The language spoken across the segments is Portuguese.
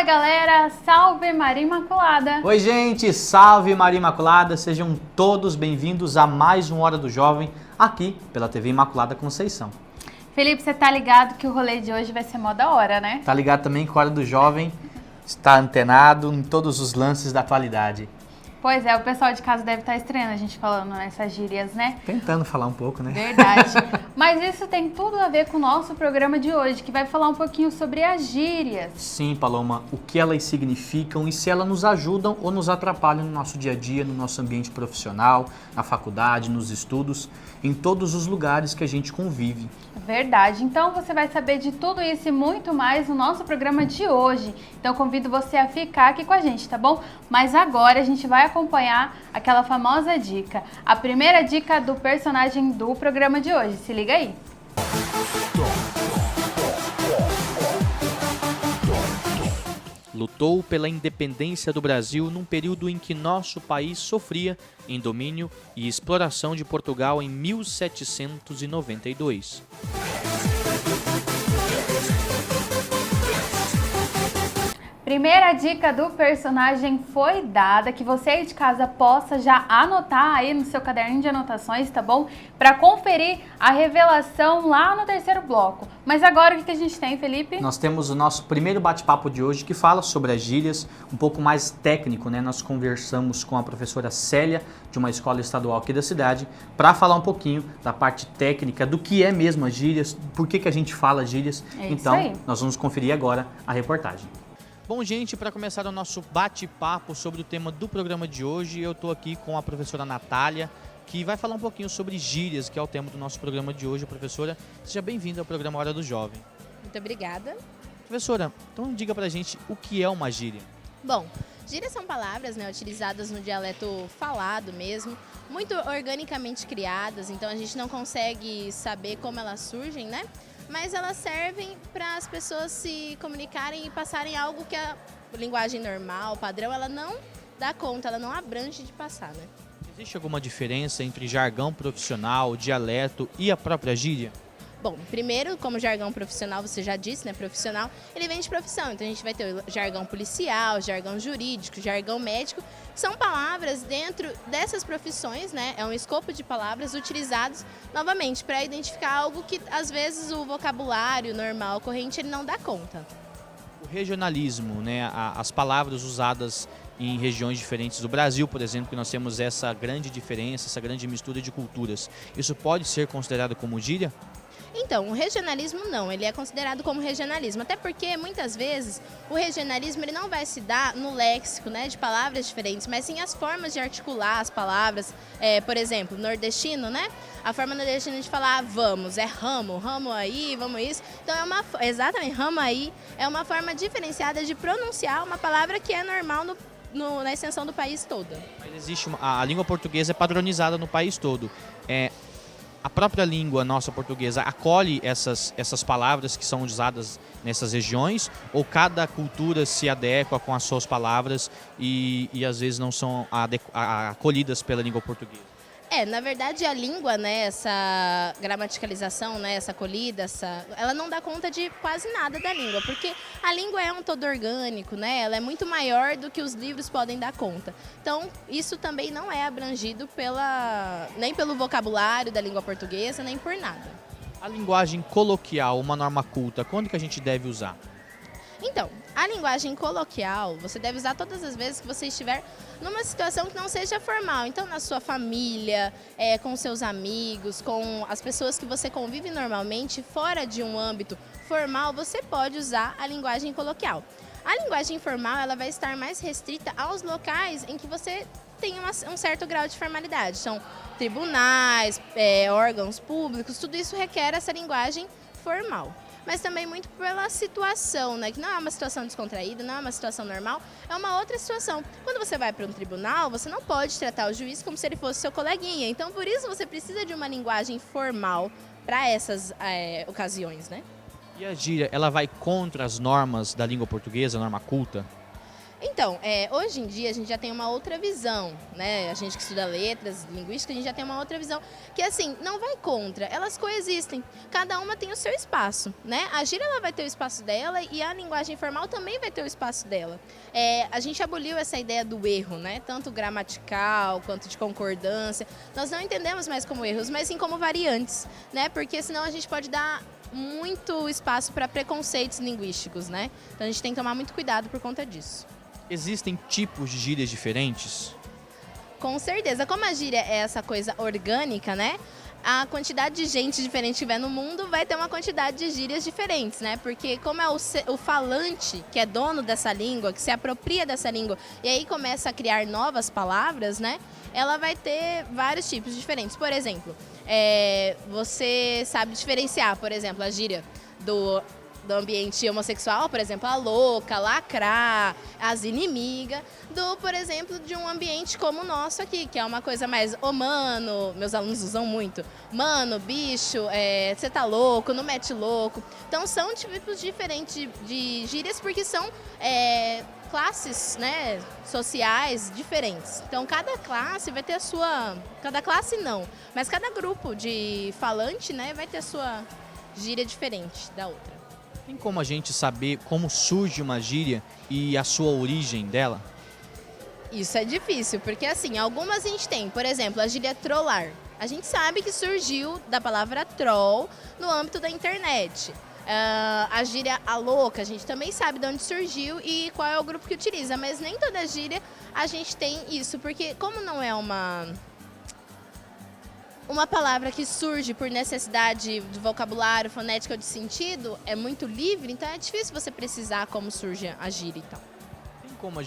galera, salve Maria Imaculada! Oi gente, salve Maria Imaculada, sejam todos bem-vindos a mais um Hora do Jovem, aqui pela TV Imaculada Conceição. Felipe, você tá ligado que o rolê de hoje vai ser mó da hora, né? Tá ligado também que o Hora do Jovem está antenado em todos os lances da atualidade. Pois é, o pessoal de casa deve estar estranhando a gente falando nessas gírias, né? Tentando falar um pouco, né? Verdade. Mas isso tem tudo a ver com o nosso programa de hoje, que vai falar um pouquinho sobre as gírias. Sim, Paloma, o que elas significam e se elas nos ajudam ou nos atrapalham no nosso dia a dia, no nosso ambiente profissional, na faculdade, nos estudos, em todos os lugares que a gente convive. Verdade. Então você vai saber de tudo isso e muito mais no nosso programa de hoje. Então convido você a ficar aqui com a gente, tá bom? Mas agora a gente vai acompanhar aquela famosa dica. A primeira dica do personagem do programa de hoje. Se liga aí. Lutou pela independência do Brasil num período em que nosso país sofria em domínio e exploração de Portugal em 1792. Primeira dica do personagem foi dada, que você aí de casa possa já anotar aí no seu caderninho de anotações, tá bom? Para conferir a revelação lá no terceiro bloco. Mas agora o que a gente tem, Felipe? Nós temos o nosso primeiro bate-papo de hoje que fala sobre as gírias, um pouco mais técnico, né? Nós conversamos com a professora Célia, de uma escola estadual aqui da cidade, para falar um pouquinho da parte técnica, do que é mesmo as gírias, por que a gente fala gírias. Então, nós vamos conferir agora a reportagem. Bom, gente, para começar o nosso bate-papo sobre o tema do programa de hoje, eu estou aqui com a professora Natália, que vai falar um pouquinho sobre gírias, que é o tema do nosso programa de hoje. Professora, seja bem-vinda ao programa Hora do Jovem. Muito obrigada. Professora, então diga pra gente o que é uma gíria. Bom, gírias são palavras, né, utilizadas no dialeto falado mesmo, muito organicamente criadas, então a gente não consegue saber como elas surgem, né? Mas elas servem para as pessoas se comunicarem e passarem algo que a linguagem normal, padrão, ela não dá conta, ela não abrange de passar, né? Existe alguma diferença entre jargão profissional, dialeto e a própria gíria? Bom, primeiro, como jargão profissional, você já disse, né, profissional, ele vem de profissão. Então a gente vai ter o jargão policial, jargão jurídico, jargão médico, que são palavras dentro dessas profissões, né, é um escopo de palavras utilizados, novamente, para identificar algo que, às vezes, o vocabulário normal, corrente, ele não dá conta. O regionalismo, né, as palavras usadas em regiões diferentes do Brasil, por exemplo, que nós temos essa grande diferença, essa grande mistura de culturas, isso pode ser considerado como gíria? Então, o regionalismo não, ele é considerado como regionalismo, até porque muitas vezes o regionalismo ele não vai se dar no léxico, né, de palavras diferentes, mas sim as formas de articular as palavras. Por exemplo, nordestino, né? A forma nordestina de falar vamos, é ramo, ramo aí, vamos isso. Então exatamente, ramo aí é uma forma diferenciada de pronunciar uma palavra que é normal na extensão do país toda. Mas existe a língua portuguesa é padronizada no país todo. A própria língua nossa portuguesa acolhe essas palavras que são usadas nessas regiões, ou cada cultura se adequa com as suas palavras e às vezes não são acolhidas pela língua portuguesa? Na verdade a língua, né, essa gramaticalização, né, essa acolhida, ela não dá conta de quase nada da língua, porque a língua é um todo orgânico, né, ela é muito maior do que os livros podem dar conta. Então isso também não é abrangido nem pelo vocabulário da língua portuguesa, nem por nada. A linguagem coloquial, uma norma culta, quando que a gente deve usar? Então, a linguagem coloquial, você deve usar todas as vezes que você estiver numa situação que não seja formal. Então, na sua família, com seus amigos, com as pessoas que você convive normalmente, fora de um âmbito formal, você pode usar a linguagem coloquial. A linguagem formal, ela vai estar mais restrita aos locais em que você tem um certo grau de formalidade. São tribunais, órgãos públicos, tudo isso requer essa linguagem formal. Mas também muito pela situação, né? Que não é uma situação descontraída, não é uma situação normal, é uma outra situação. Quando você vai para um tribunal, você não pode tratar o juiz como se ele fosse seu coleguinha. Então, por isso, você precisa de uma linguagem formal para essas ocasiões, né? E a gíria, ela vai contra as normas da língua portuguesa, a norma culta? Então, hoje em dia a gente já tem uma outra visão, né? A gente que estuda letras, linguística, a gente já tem uma outra visão que, assim, não vai contra, elas coexistem. Cada uma tem o seu espaço, né? A gíria ela vai ter o espaço dela e a linguagem formal também vai ter o espaço dela. A gente aboliu essa ideia do erro, né? Tanto gramatical quanto de concordância. Nós não entendemos mais como erros, mas sim como variantes, né? Porque senão a gente pode dar muito espaço para preconceitos linguísticos, né? Então a gente tem que tomar muito cuidado por conta disso. Existem tipos de gírias diferentes? Com certeza. Como a gíria é essa coisa orgânica, né? A quantidade de gente diferente que tiver no mundo vai ter uma quantidade de gírias diferentes, né? Porque como é o falante que é dono dessa língua, que se apropria dessa língua e aí começa a criar novas palavras, né? Ela vai ter vários tipos diferentes. Por exemplo, você sabe diferenciar, por exemplo, a gíria do ambiente homossexual, por exemplo, a louca, lacrar, as inimigas, por exemplo, de um ambiente como o nosso aqui, que é uma coisa mais, mano, meus alunos usam muito, mano, bicho, você tá louco, não mete louco. Então são tipos diferentes de gírias porque são classes, né, sociais diferentes. Então cada classe vai ter a sua, cada classe não, mas cada grupo de falante, né, vai ter a sua gíria diferente da outra. Tem como a gente saber como surge uma gíria e a sua origem dela? Isso é difícil, porque assim, algumas a gente tem, por exemplo, a gíria trollar. A gente sabe que surgiu da palavra troll no âmbito da internet. A gíria a louca, a gente também sabe de onde surgiu e qual é o grupo que utiliza, mas nem toda gíria a gente tem isso, porque como não é uma palavra que surge por necessidade de vocabulário, fonética ou de sentido, é muito livre, então é difícil você precisar como surge a gíria e tal. Tem como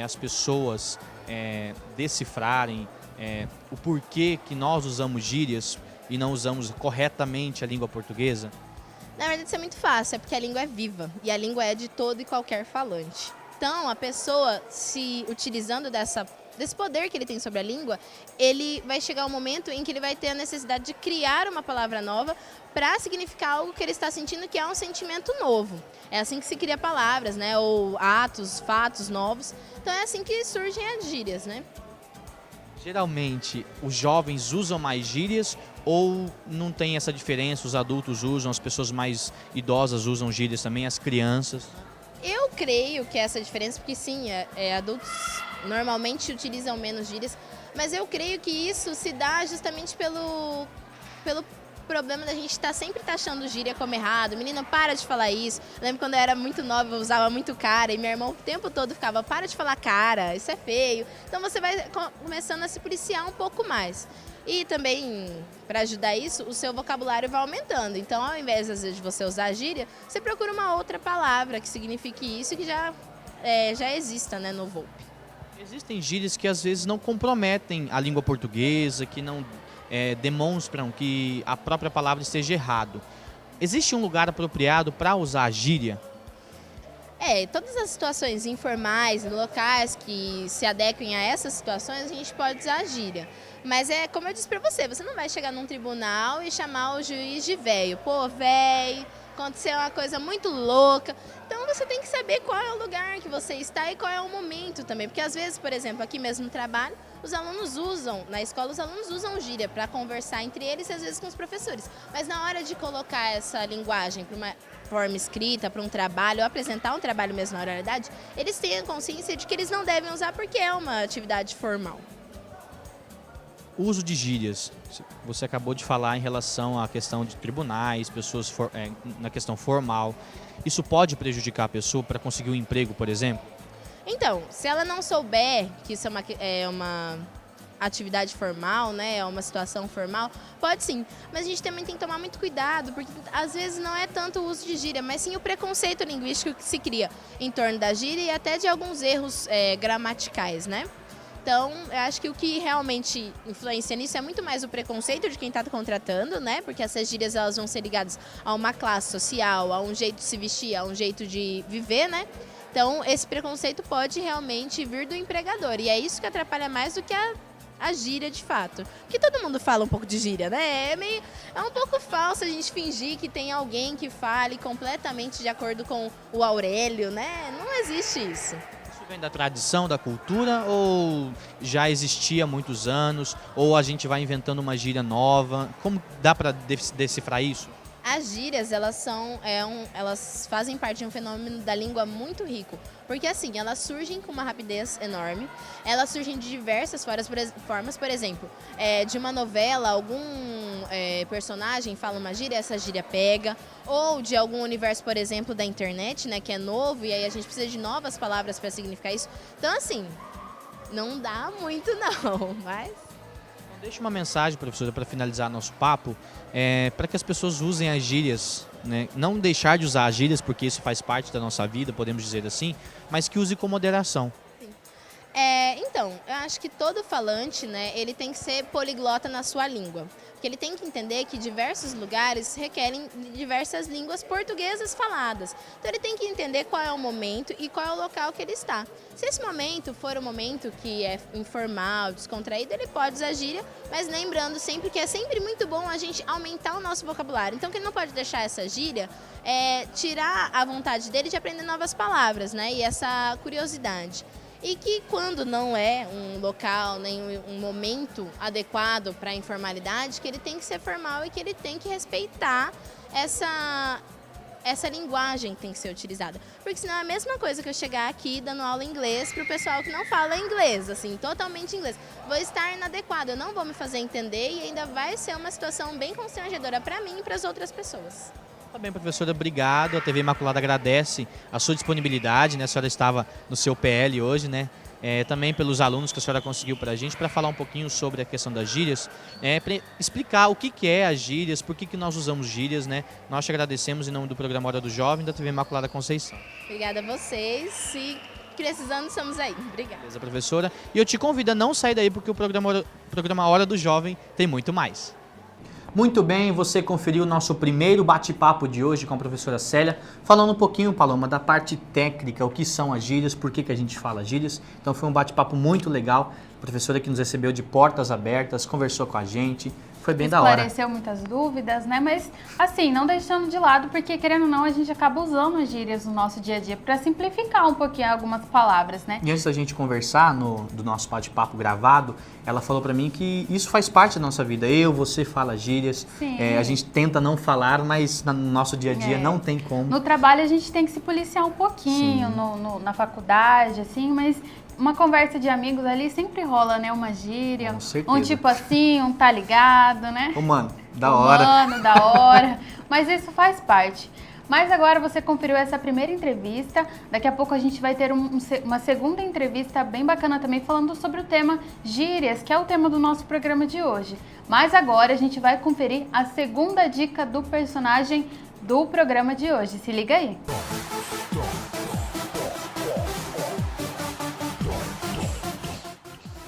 as pessoas decifrarem o porquê que nós usamos gírias e não usamos corretamente a língua portuguesa? Na verdade, isso é muito fácil, é porque a língua é viva e a língua é de todo e qualquer falante. Então, a pessoa se utilizando desse poder que ele tem sobre a língua, ele vai chegar um momento em que ele vai ter a necessidade de criar uma palavra nova para significar algo que ele está sentindo que é um sentimento novo. É assim que se cria palavras, né? Ou atos, fatos novos. Então é assim que surgem as gírias, né? Geralmente, os jovens usam mais gírias ou não tem essa diferença? Os adultos usam, as pessoas mais idosas usam gírias também, as crianças? Eu creio que é essa diferença, porque sim, adultos normalmente utilizam menos gírias, mas eu creio que isso se dá justamente pelo problema da gente estar sempre taxando gíria como errado. Menina, para de falar isso. Eu lembro quando eu era muito nova, eu usava muito cara e meu irmão o tempo todo ficava, para de falar cara, isso é feio. Então você vai começando a se policiar um pouco mais. E também, para ajudar isso, o seu vocabulário vai aumentando. Então, ao invés, às vezes, de você usar gíria, você procura uma outra palavra que signifique isso e que já exista, né, no Volpe. Existem gírias que, às vezes, não comprometem a língua portuguesa, que não demonstram que a própria palavra esteja errado. Existe um lugar apropriado para usar a gíria? Todas as situações informais, locais que se adequem a essas situações, a gente pode usar a gíria. Mas como eu disse pra você não vai chegar num tribunal e chamar o juiz de velho. Pô, velho, aconteceu uma coisa muito louca. Então você tem que saber qual é o lugar que você está e qual é o momento também. Porque às vezes, por exemplo, aqui mesmo no trabalho, na escola os alunos usam gíria para conversar entre eles e às vezes com os professores. Mas na hora de colocar essa linguagem para uma forma escrita, para um trabalho, ou apresentar um trabalho mesmo na oralidade, eles têm a consciência de que eles não devem usar porque é uma atividade formal. O uso de gírias, você acabou de falar em relação à questão de tribunais, pessoas na questão formal. Isso pode prejudicar a pessoa para conseguir um emprego, por exemplo? Então, se ela não souber que isso é uma atividade formal, né, é uma situação formal, pode sim. Mas a gente também tem que tomar muito cuidado, porque às vezes não é tanto o uso de gíria, mas sim o preconceito linguístico que se cria em torno da gíria e até de alguns erros gramaticais, né? Então, eu acho que o que realmente influencia nisso é muito mais o preconceito de quem está contratando, né? Porque essas gírias elas vão ser ligadas a uma classe social, a um jeito de se vestir, a um jeito de viver, né? Então, esse preconceito pode realmente vir do empregador. E é isso que atrapalha mais do que a gíria de fato. Porque todo mundo fala um pouco de gíria, né? É um pouco falso a gente fingir que tem alguém que fale completamente de acordo com o Aurélio, né? Não existe isso. Isso Vem da tradição, da cultura, ou já existia há muitos anos, ou a gente vai inventando uma gíria nova? Como dá para decifrar isso? As gírias, elas fazem parte de um fenômeno da língua muito rico. Porque assim, elas surgem com uma rapidez enorme, elas surgem de diversas formas, por exemplo, de uma novela, algum personagem fala uma gíria, essa gíria pega, ou de algum universo, por exemplo, da internet, né, que é novo, e aí a gente precisa de novas palavras para significar isso. Então assim, não dá muito não, mas... Deixa uma mensagem, professora, para finalizar nosso papo, para que as pessoas usem as gírias, né? Não deixar de usar as gírias, porque isso faz parte da nossa vida, podemos dizer assim, mas que use com moderação. Então, eu acho que todo falante, né, ele tem que ser poliglota na sua língua. Porque ele tem que entender que diversos lugares requerem diversas línguas portuguesas faladas. Então ele tem que entender qual é o momento e qual é o local que ele está. Se esse momento for um momento que é informal, descontraído, ele pode usar gíria, mas lembrando sempre que é sempre muito bom a gente aumentar o nosso vocabulário. Então, o que ele não pode deixar essa gíria é tirar a vontade dele de aprender novas palavras, né, e essa curiosidade. E que quando não é um local, nem um momento adequado para a informalidade, que ele tem que ser formal e que ele tem que respeitar essa linguagem que tem que ser utilizada. Porque senão é a mesma coisa que eu chegar aqui dando aula em inglês para o pessoal que não fala inglês, assim, totalmente inglês. Vou estar inadequado, eu não vou me fazer entender e ainda vai ser uma situação bem constrangedora para mim e para as outras pessoas. Tá bem, professora, obrigado. A TV Imaculada agradece a sua disponibilidade, né? A senhora estava no seu PL hoje, né? Também pelos alunos que a senhora conseguiu para a gente, para falar um pouquinho sobre a questão das gírias, para explicar o que é as gírias, por que nós usamos gírias, né? Nós te agradecemos em nome do programa Hora do Jovem da TV Imaculada Conceição. Obrigada a vocês e precisando estamos aí. Obrigada. Beleza, professora. E eu te convido a não sair daí porque o programa Hora do Jovem tem muito mais. Muito bem, você conferiu o nosso primeiro bate-papo de hoje com a professora Célia, falando um pouquinho, Paloma, da parte técnica, o que são as gírias, por que a gente fala gírias. Então foi um bate-papo muito legal, a professora que nos recebeu de portas abertas, conversou com a gente, foi bem da hora. Esclareceu muitas dúvidas, né? Mas, assim, não deixando de lado, porque, querendo ou não, a gente acaba usando as gírias no nosso dia a dia para simplificar um pouquinho algumas palavras, né? E antes da gente conversar do nosso bate-papo gravado, ela falou para mim que isso faz parte da nossa vida. Você fala gírias, a gente tenta não falar, mas no nosso dia a dia não tem como. No trabalho a gente tem que se policiar um pouquinho, na faculdade, assim, mas... Uma conversa de amigos ali sempre rola, né? Uma gíria, um tipo assim, um tá ligado, né? Mano, da hora. Mano, da hora. Mas isso faz parte. Mas agora você conferiu essa primeira entrevista. Daqui a pouco a gente vai ter uma segunda entrevista bem bacana também, falando sobre o tema gírias, que é o tema do nosso programa de hoje. Mas agora a gente vai conferir a segunda dica do personagem do programa de hoje. Se liga aí.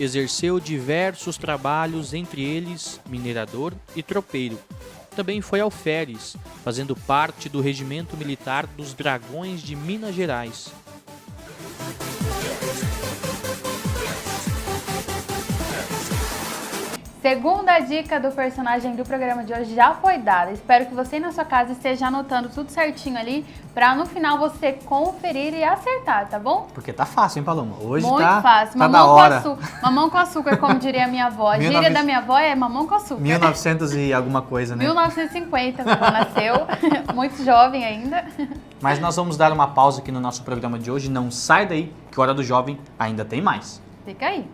Exerceu diversos trabalhos, entre eles minerador e tropeiro. Também foi alferes, fazendo parte do Regimento Militar dos Dragões de Minas Gerais. Segunda dica do personagem do programa de hoje já foi dada. Espero que você na sua casa esteja anotando tudo certinho ali, pra no final você conferir e acertar, tá bom? Porque tá fácil, hein, Paloma? Hoje muito tá fácil. Tá da hora. Mamão com açúcar, como diria a minha avó. A gíria da minha avó é mamão com açúcar. 1900 e alguma coisa, né? 1950, minha avó nasceu. Muito jovem ainda. Mas nós vamos dar uma pausa aqui no nosso programa de hoje. Não sai daí, que Hora do Jovem ainda tem mais. Fica aí.